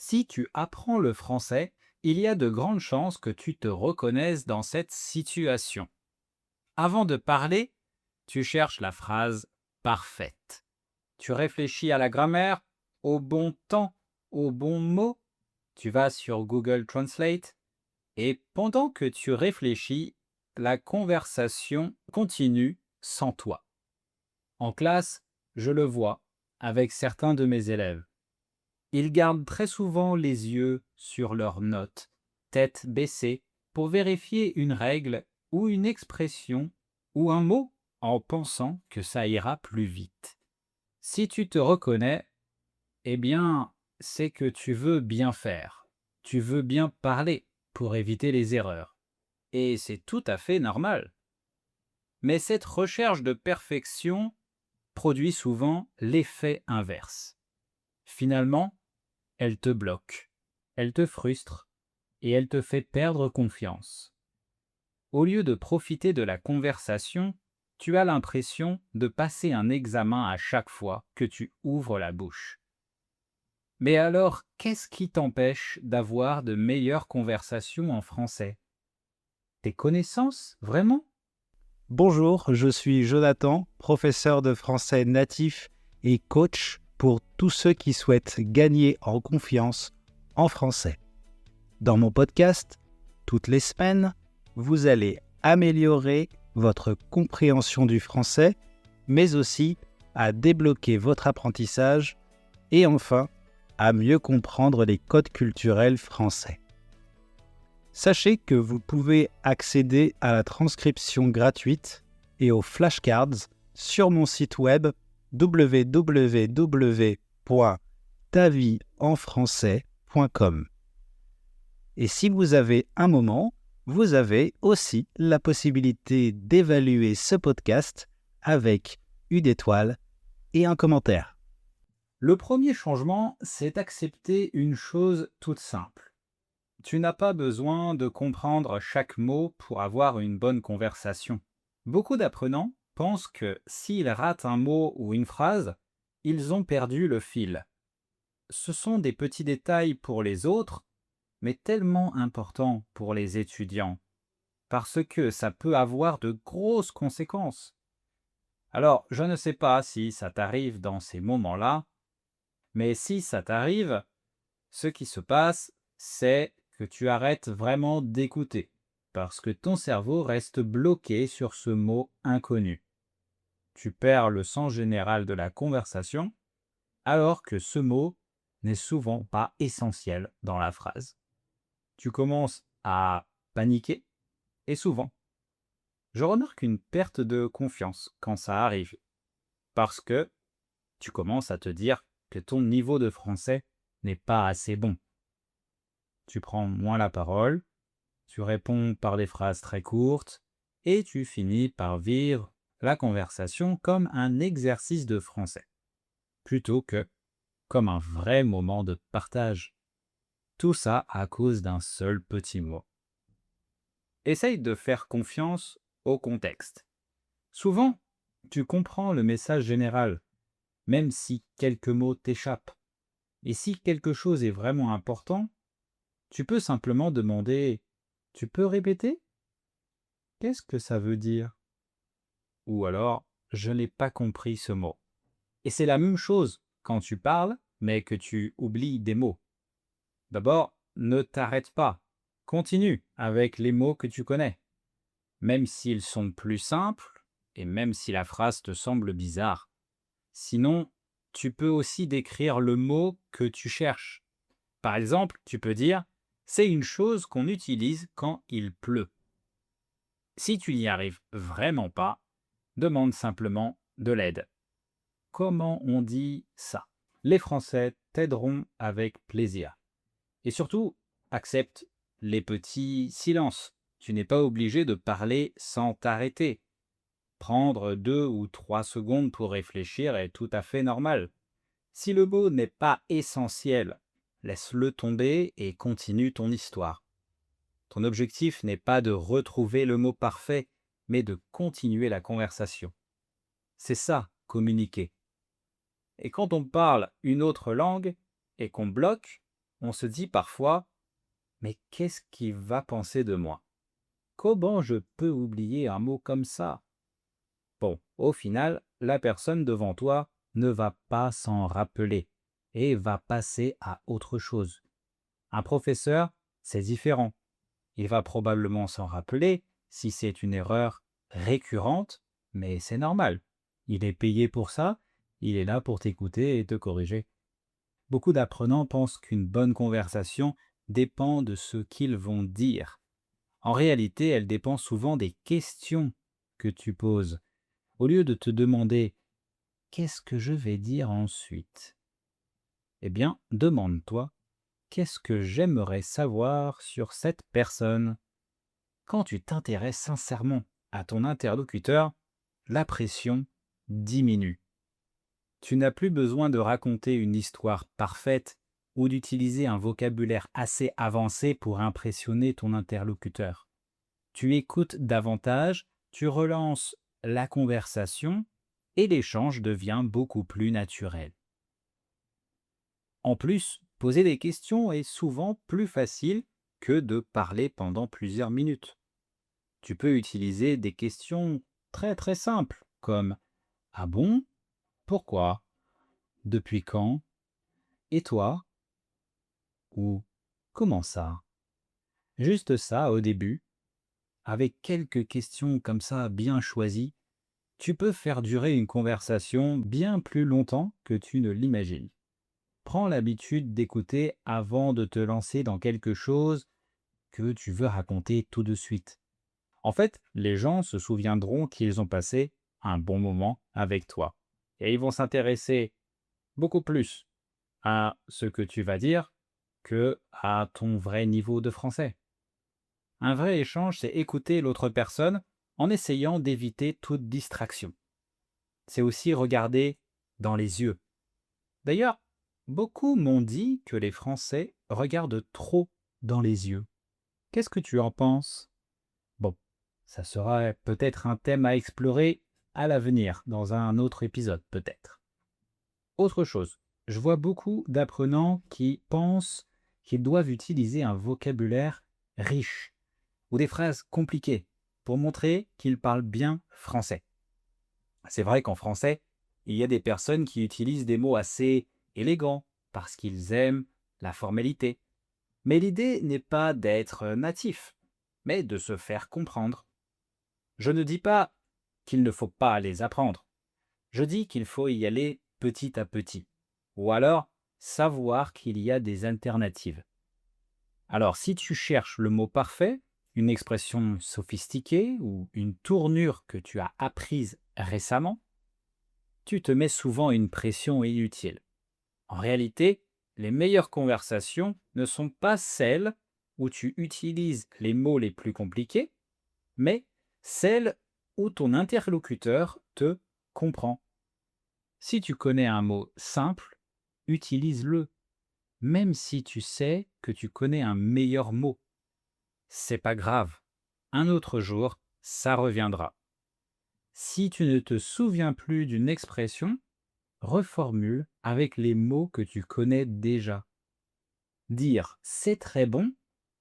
Si tu apprends le français, il y a de grandes chances que tu te reconnaisses dans cette situation. Avant de parler, tu cherches la phrase parfaite. Tu réfléchis à la grammaire, au bon temps, au bon mot. Tu vas sur Google Translate et pendant que tu réfléchis, la conversation continue sans toi. En classe, je le vois avec certains de mes élèves. Ils gardent très souvent les yeux sur leurs notes, tête baissée, pour vérifier une règle ou une expression ou un mot en pensant que ça ira plus vite. Si tu te reconnais, eh bien, c'est que tu veux bien faire. Tu veux bien parler pour éviter les erreurs. Et c'est tout à fait normal. Mais cette recherche de perfection produit souvent l'effet inverse. Finalement, elle te bloque, elle te frustre et elle te fait perdre confiance. Au lieu de profiter de la conversation, tu as l'impression de passer un examen à chaque fois que tu ouvres la bouche. Mais alors, qu'est-ce qui t'empêche d'avoir de meilleures conversations en français? Tes connaissances, vraiment? Bonjour, je suis Jonathan, professeur de français natif et coach pour tous ceux qui souhaitent gagner en confiance en français. Dans mon podcast, toutes les semaines, vous allez améliorer votre compréhension du français, mais aussi à débloquer votre apprentissage et enfin à mieux comprendre les codes culturels français. Sachez que vous pouvez accéder à la transcription gratuite et aux flashcards sur mon site web www.tavieenfrançais.com. Et si vous avez un moment, vous avez aussi la possibilité d'évaluer ce podcast avec une étoile et un commentaire. Le premier changement, c'est accepter une chose toute simple. Tu n'as pas besoin de comprendre chaque mot pour avoir une bonne conversation. Beaucoup d'apprenants pensent que s'ils ratent un mot ou une phrase, ils ont perdu le fil. Ce sont des petits détails pour les autres, mais tellement importants pour les étudiants, parce que ça peut avoir de grosses conséquences. Alors, je ne sais pas si ça t'arrive dans ces moments-là, mais si ça t'arrive, ce qui se passe, c'est que tu arrêtes vraiment d'écouter, parce que ton cerveau reste bloqué sur ce mot inconnu. Tu perds le sens général de la conversation, alors que ce mot n'est souvent pas essentiel dans la phrase. Tu commences à paniquer, et souvent, je remarque une perte de confiance quand ça arrive, parce que tu commences à te dire que ton niveau de français n'est pas assez bon. Tu prends moins la parole, tu réponds par des phrases très courtes et tu finis par vivre la conversation comme un exercice de français, plutôt que comme un vrai moment de partage. Tout ça à cause d'un seul petit mot. Essaye de faire confiance au contexte. Souvent, tu comprends le message général, même si quelques mots t'échappent. Et si quelque chose est vraiment important, tu peux simplement demander: Tu peux répéter? Qu'est-ce que ça veut dire? Ou alors, je n'ai pas compris ce mot. Et c'est la même chose quand tu parles, mais que tu oublies des mots. D'abord, ne t'arrête pas. Continue avec les mots que tu connais, même s'ils sont plus simples et même si la phrase te semble bizarre. Sinon, tu peux aussi décrire le mot que tu cherches. Par exemple, tu peux dire: C'est une chose qu'on utilise quand il pleut. Si tu n'y arrives vraiment pas, demande simplement de l'aide. Comment on dit ça? Les Français t'aideront avec plaisir. Et surtout, accepte les petits silences. Tu n'es pas obligé de parler sans t'arrêter. Prendre 2 ou 3 secondes pour réfléchir est tout à fait normal. Si le mot n'est pas essentiel, laisse-le tomber et continue ton histoire. Ton objectif n'est pas de retrouver le mot parfait, mais de continuer la conversation. C'est ça, communiquer. Et quand on parle une autre langue et qu'on bloque, On se dit parfois, mais qu'est-ce qu'il va penser de moi? Comment je peux oublier un mot comme ça? Bon, au final, la personne devant toi ne va pas s'en rappeler et va passer à autre chose. Un professeur, c'est différent. Il va probablement s'en rappeler si c'est une erreur récurrente, mais c'est normal. Il est payé pour ça, il est là pour t'écouter et te corriger. Beaucoup d'apprenants pensent qu'une bonne conversation dépend de ce qu'ils vont dire. En réalité, elle dépend souvent des questions que tu poses. Au lieu de te demander qu'est-ce que je vais dire ensuite, eh bien, demande-toi qu'est-ce que j'aimerais savoir sur cette personne. Quand tu t'intéresses sincèrement à ton interlocuteur, la pression diminue. Tu n'as plus besoin de raconter une histoire parfaite ou d'utiliser un vocabulaire assez avancé pour impressionner ton interlocuteur. Tu écoutes davantage, tu relances la conversation et l'échange devient beaucoup plus naturel. En plus, poser des questions est souvent plus facile que de parler pendant plusieurs minutes. Tu peux utiliser des questions très très simples comme «Ah bon? Pourquoi? Depuis quand? Et toi?» ou «Comment ça?» Juste ça au début, avec quelques questions comme ça bien choisies, tu peux faire durer une conversation bien plus longtemps que tu ne l'imagines. Prends l'habitude d'écouter avant de te lancer dans quelque chose que tu veux raconter tout de suite. En fait, les gens se souviendront qu'ils ont passé un bon moment avec toi. Et ils vont s'intéresser beaucoup plus à ce que tu vas dire que à ton vrai niveau de français. Un vrai échange, c'est écouter l'autre personne en essayant d'éviter toute distraction. C'est aussi regarder dans les yeux. D'ailleurs, beaucoup m'ont dit que les Français regardent trop dans les yeux. Qu'est-ce que tu en penses? Bon, ça sera peut-être un thème à explorer à l'avenir, dans un autre épisode peut-être. Autre chose, je vois beaucoup d'apprenants qui pensent qu'ils doivent utiliser un vocabulaire riche ou des phrases compliquées pour montrer qu'ils parlent bien français. C'est vrai qu'en français, il y a des personnes qui utilisent des mots assez élégants parce qu'ils aiment la formalité. Mais l'idée n'est pas d'être natif, mais de se faire comprendre. Je ne dis pas qu'il ne faut pas les apprendre. Je dis qu'il faut y aller petit à petit. Ou alors, savoir qu'il y a des alternatives. Alors, si tu cherches le mot parfait, une expression sophistiquée ou une tournure que tu as apprise récemment, tu te mets souvent une pression inutile. En réalité, les meilleures conversations ne sont pas celles où tu utilises les mots les plus compliqués, mais celles où ton interlocuteur te comprend. Si tu connais un mot simple, utilise-le, même si tu sais que tu connais un meilleur mot. C'est pas grave. Un autre jour, ça reviendra. Si tu ne te souviens plus d'une expression, reformule avec les mots que tu connais déjà. Dire c'est très bon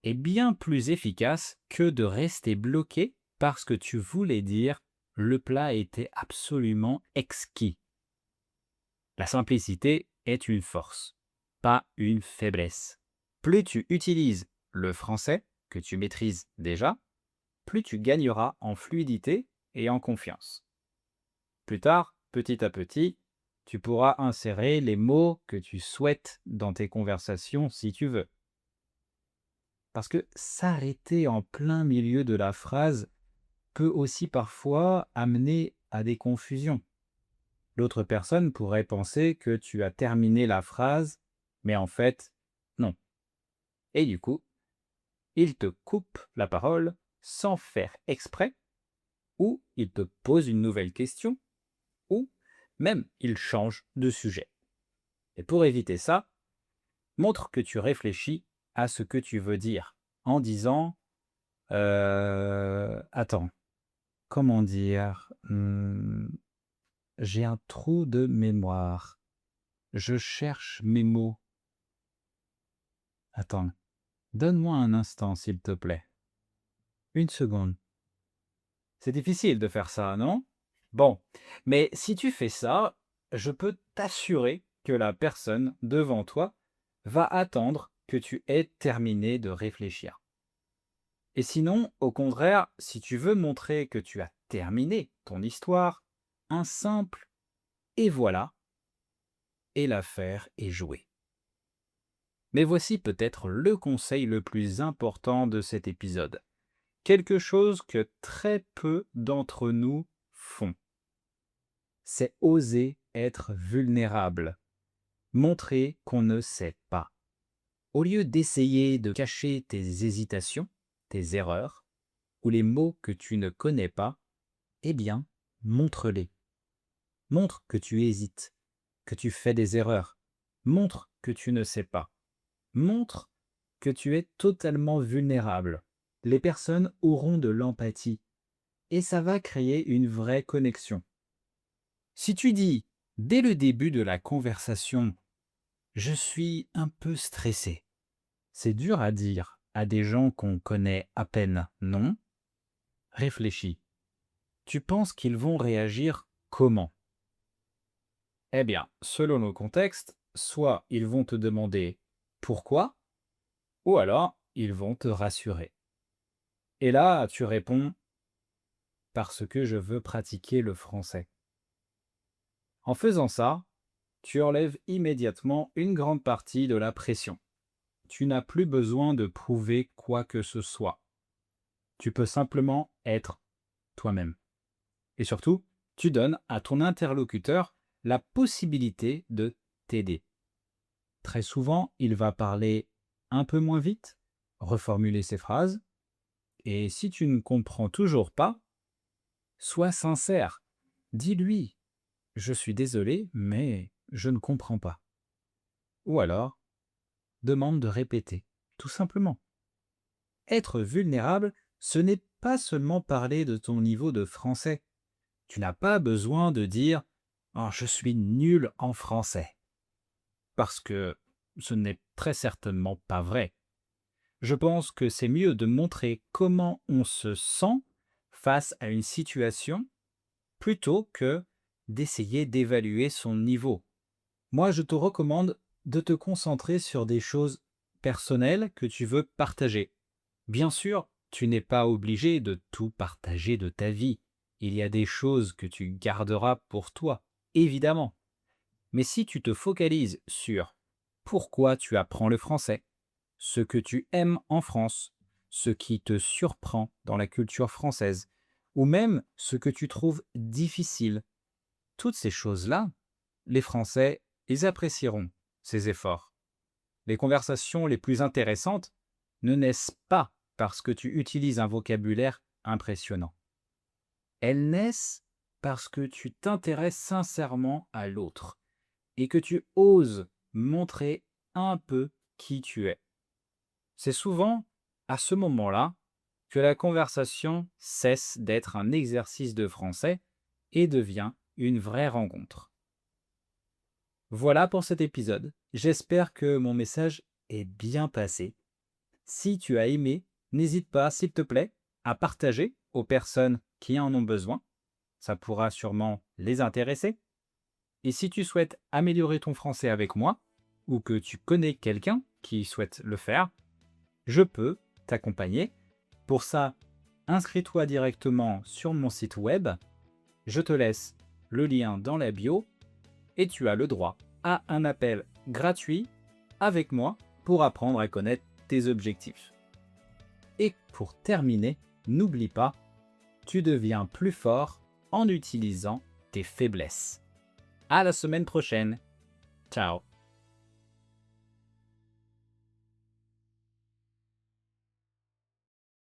est bien plus efficace que de rester bloqué parce que tu voulais dire le plat était absolument exquis. La simplicité est une force, pas une faiblesse. Plus tu utilises le français, que tu maîtrises déjà, plus tu gagneras en fluidité et en confiance. Plus tard, petit à petit, tu pourras insérer les mots que tu souhaites dans tes conversations si tu veux. Parce que s'arrêter en plein milieu de la phrase peut aussi parfois amener à des confusions. L'autre personne pourrait penser que tu as terminé la phrase, mais en fait, non. Et du coup, il te coupe la parole sans faire exprès, ou il te pose une nouvelle question, ou même il change de sujet. Et pour éviter ça, montre que tu réfléchis à ce que tu veux dire en disant attends, comment dire? J'ai un trou de mémoire. Je cherche mes mots. Attends, donne-moi un instant, s'il te plaît. Une seconde. C'est difficile de faire ça, non? Bon, mais si tu fais ça, je peux t'assurer que la personne devant toi va attendre que tu aies terminé de réfléchir. Et sinon, au contraire, si tu veux montrer que tu as terminé ton histoire, un simple «et voilà» et l'affaire est jouée. Mais voici peut-être le conseil le plus important de cet épisode. Quelque chose que très peu d'entre nous font. C'est oser être vulnérable, montrer qu'on ne sait pas. Au lieu d'essayer de cacher tes hésitations, tes erreurs, ou les mots que tu ne connais pas, eh bien, montre-les. Montre que tu hésites, que tu fais des erreurs. Montre que tu ne sais pas. Montre que tu es totalement vulnérable. Les personnes auront de l'empathie et ça va créer une vraie connexion. Si tu dis, dès le début de la conversation, «Je suis un peu stressé», c'est dur à dire à des gens qu'on connaît à peine, non? Réfléchis. Tu penses qu'ils vont réagir comment? Eh bien, selon le contexte, soit ils vont te demander pourquoi, ou alors ils vont te rassurer. Et là, tu réponds parce que je veux pratiquer le français. En faisant ça, tu enlèves immédiatement une grande partie de la pression. Tu n'as plus besoin de prouver quoi que ce soit. Tu peux simplement être toi-même. Et surtout, tu donnes à ton interlocuteur la possibilité de t'aider. Très souvent, il va parler un peu moins vite, reformuler ses phrases, et si tu ne comprends toujours pas, sois sincère. Dis-lui, je suis désolé, mais je ne comprends pas. Ou alors, demande de répéter, tout simplement. Être vulnérable, ce n'est pas seulement parler de ton niveau de français. Tu n'as pas besoin de dire «Oh, je suis nul en français», parce que ce n'est très certainement pas vrai. Je pense que c'est mieux de montrer comment on se sent face à une situation plutôt que d'essayer d'évaluer son niveau. Moi, je te recommande de te concentrer sur des choses personnelles que tu veux partager. Bien sûr, tu n'es pas obligé de tout partager de ta vie. Il y a des choses que tu garderas pour toi, évidemment. Mais si tu te focalises sur pourquoi tu apprends le français, ce que tu aimes en France, ce qui te surprend dans la culture française, ou même ce que tu trouves difficile, toutes ces choses-là, les Français, ils apprécieront ces efforts. Les conversations les plus intéressantes ne naissent pas parce que tu utilises un vocabulaire impressionnant. Elles naissent parce que tu t'intéresses sincèrement à l'autre et que tu oses montrer un peu qui tu es. C'est souvent à ce moment-là que la conversation cesse d'être un exercice de français et devient une vraie rencontre. Voilà pour cet épisode. J'espère que mon message est bien passé. Si tu as aimé, n'hésite pas, s'il te plaît, à partager aux personnes qui en ont besoin. Ça pourra sûrement les intéresser. Et si tu souhaites améliorer ton français avec moi, ou que tu connais quelqu'un qui souhaite le faire, je peux t'accompagner. Pour ça, inscris-toi directement sur mon site web. Je te laisse le lien dans la bio et tu as le droit à un appel gratuit avec moi pour apprendre à connaître tes objectifs. Et pour terminer, n'oublie pas, tu deviens plus fort en utilisant tes faiblesses. À la semaine prochaine. Ciao.